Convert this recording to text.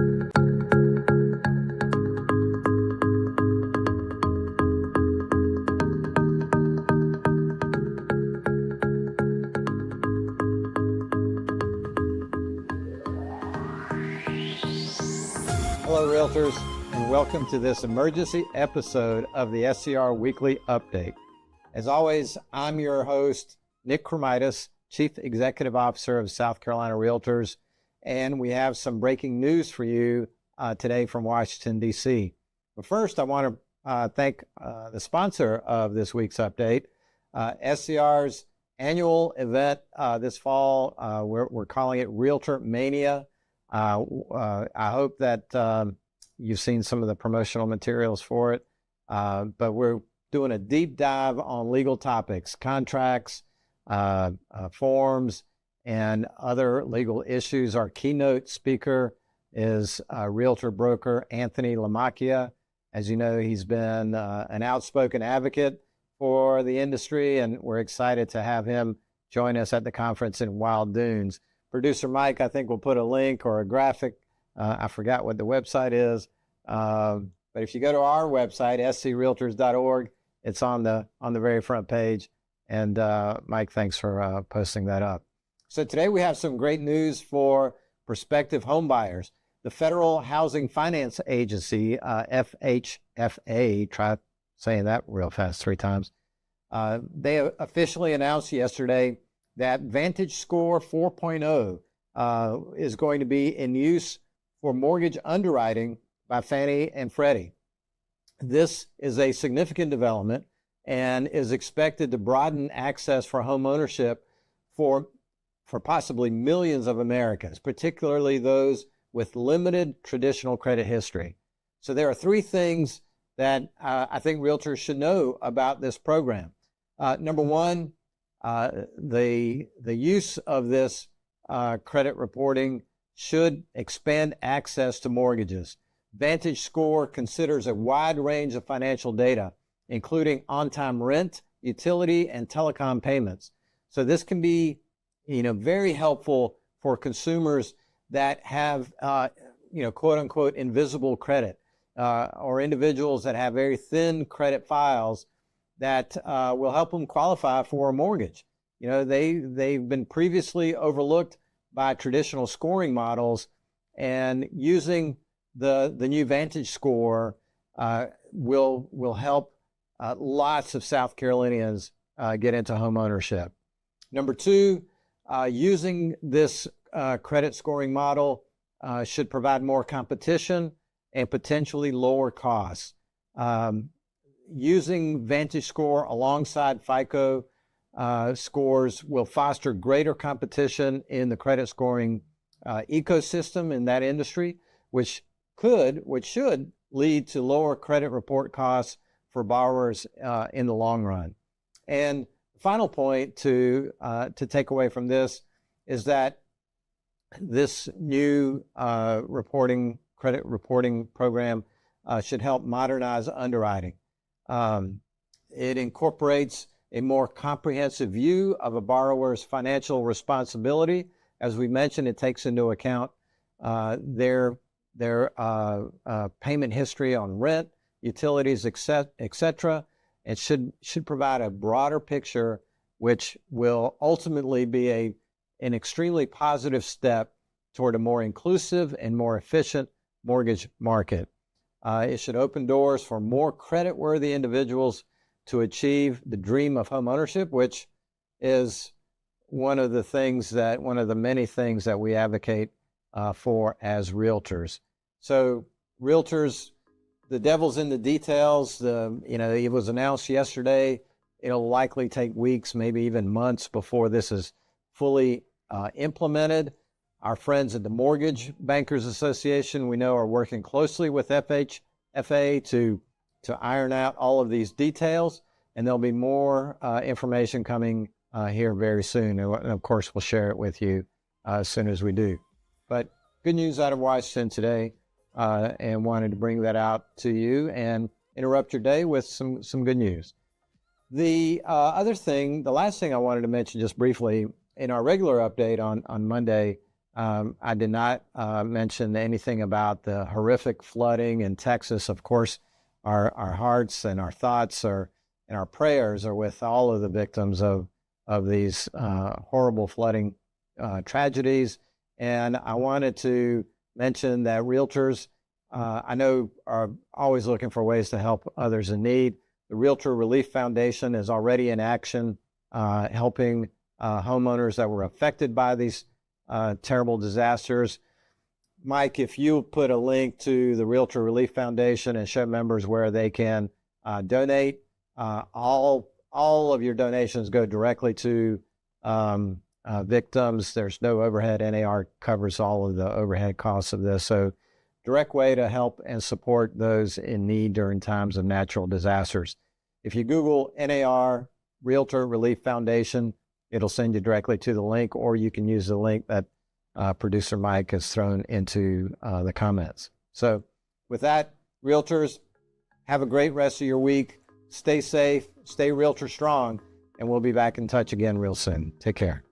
Hello, Realtors, and welcome to this emergency episode of the SCR Weekly Update. As always, I'm your host, Nick Kremydas, Chief Executive Officer of South Carolina REALTORS, and we have some breaking news for you today from Washington, D.C. But first, I want to thank the sponsor of this week's update, SCR's annual event this fall. We're calling it Realtor Mania. I hope that you've seen some of the promotional materials for it, but we're doing a deep dive on legal topics, contracts, forms, and other legal issues. Our keynote speaker is realtor broker Anthony Lamacchia. As you know, he's been an outspoken advocate for the industry, and we're excited to have him join us at the conference in Wild Dunes. Producer Mike, I think, will put a link or a graphic. I forgot what the website is. But if you go to our website, screaltors.org, it's on the very front page. And Mike, thanks for posting that up. So today we have some great news for prospective home buyers. The Federal Housing Finance Agency, FHFA, try saying that real fast 3 times. They officially announced yesterday that VantageScore 4.0 is going to be in use for mortgage underwriting by Fannie and Freddie. This is a significant development and is expected to broaden access for home ownership for possibly millions of Americans, particularly those with limited traditional credit history. So there are 3 things that I think realtors should know about this program. Number one, the use of this credit reporting should expand access to mortgages. VantageScore considers a wide range of financial data, including on-time rent, utility, and telecom payments. So this can be, very helpful for consumers that have, quote unquote, invisible credit, or individuals that have very thin credit files that will help them qualify for a mortgage. They've been previously overlooked by traditional scoring models, and using the new VantageScore will help lots of South Carolinians get into home ownership. Number 2, using this credit scoring model should provide more competition and potentially lower costs. Using VantageScore alongside FICO scores will foster greater competition in the credit scoring ecosystem in that industry, which should lead to lower credit report costs for borrowers in the long run. And the final point to take away from this is that this new credit reporting program should help modernize underwriting. It incorporates a more comprehensive view of a borrower's financial responsibility. As we mentioned, it takes into account their payment history on rent, utilities, etc. It should provide a broader picture, which will ultimately be an extremely positive step toward a more inclusive and more efficient mortgage market. It should open doors for more credit-worthy individuals to achieve the dream of home ownership, which is one of the many things that we advocate for as realtors. So realtors, the devil's in the details. It was announced yesterday. It'll likely take weeks, maybe even months before this is fully implemented. Our friends at the Mortgage Bankers Association, we know, are working closely with FHFA to iron out all of these details, and there'll be more information coming here very soon. And of course, we'll share it with you as soon as we do. But good news out of Washington today, and wanted to bring that out to you and interrupt your day with some good news. The last thing I wanted to mention just briefly, in our regular update on Monday, I did not mention anything about the horrific flooding in Texas. Of course, our hearts and our thoughts and our prayers are with all of the victims of these horrible flooding tragedies. And I wanted to mention that realtors, I know, are always looking for ways to help others in need. The Realtor Relief Foundation is already in action, helping homeowners that were affected by these terrible disasters. Mike, if you put a link to the Realtor Relief Foundation and show members where they can donate, all of your donations go directly to victims. There's no overhead. NAR covers all of the overhead costs of this. So direct way to help and support those in need during times of natural disasters. If you Google NAR Realtor Relief Foundation, it'll send you directly to the link, or you can use the link that producer Mike has thrown into the comments. So with that, realtors, have a great rest of your week. Stay safe, stay realtor strong, and we'll be back in touch again real soon. Take care.